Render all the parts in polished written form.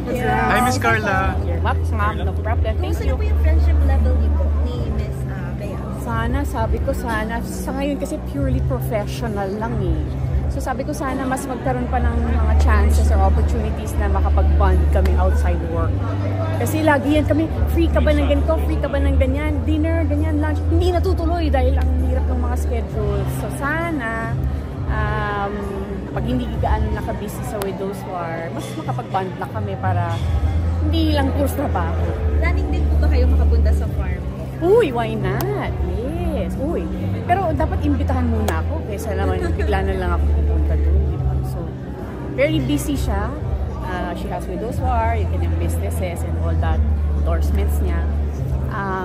Yeah. Hi, Miss Carla. What's ma'am? No problem. Thank Kumusta na you. po yung friendship level niyo ni Miss Bea? Sana, sabi ko sana, sa ngayon kasi purely professional lang eh. So sabi ko sana mas magkaroon pa ng mga chances or opportunities na makapag-bond kami outside work. Kasi lagi yan kami, free ka ba ng ganito, free ka ba ng ganyan, dinner, ganyan, lunch. Hindi natutuloy dahil ang hirap ng mga schedules. So sana, pag hindi gaano nakabusy sa Widow's War, mas makapag-bond na kami para hindi lang puro trabaho. Planning din po ba kayo makapunta sa farm? Uy, why not? Yes, uy. Pero dapat imbitahan muna ako kaysa naman bigla na lang ako pupunta doon. Diba? So, very busy siya. She has Widow's War, yung kanyang businesses and all that, endorsements niya.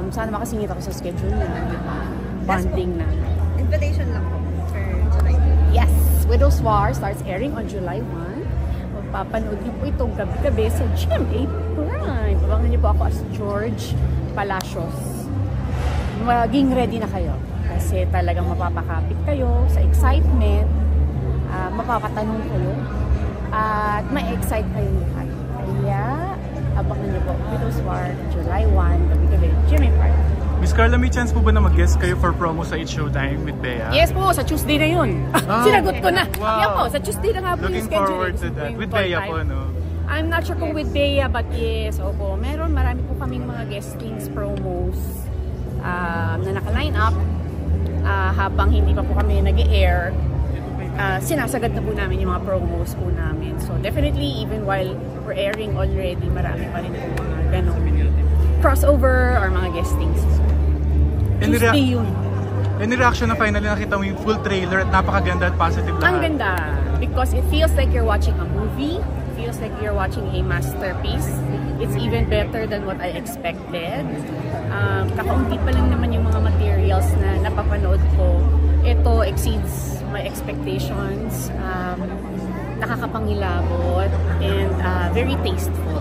Sana makasingit ako sa schedule niya. Diba? Bonding na. Invitation lang po for July. Yes! Widow's War starts airing on July 1. Magpapanood niyo po itong gabi-gabi sa GMA Prime. Abangan niyo po ako as George Palacios. Maging ready na kayo kasi talagang mapapakapit kayo sa excitement, mapapatanong kayo at ma-excite kayo lahat. Kaya abangan niyo po Widow's War July 1, gabi-gabi, GMA Prime. Miss Carla, may chance po ba na mag-guest kayo for promo sa It's Showtime with Bea? Yes po, sa Tuesday na yun. Sinagot ko na. Wow. Yan po, sa Tuesday na nga po yung Looking schedule. forward to that. With Bea po, no? I'm not sure kung with Bea, but yes, opo. Marami po kaming mga guestings, promos na naka-line up habang hindi pa po kami nag-air. Sinasagad na po namin yung mga promos po namin. So definitely, even while we're airing already, marami pa rin po mga ganong crossover or mga guestings. Tuesday yun. Any reaction na finally nakita mo yung full trailer at napakaganda at positive lahat? Ang ganda. Because it feels like you're watching a movie. It feels like you're watching a masterpiece. It's even better than what I expected. Kakaunti pa lang naman yung mga materials na napapanood ko. Ito exceeds my expectations. Nakakapangilabot and very tasteful.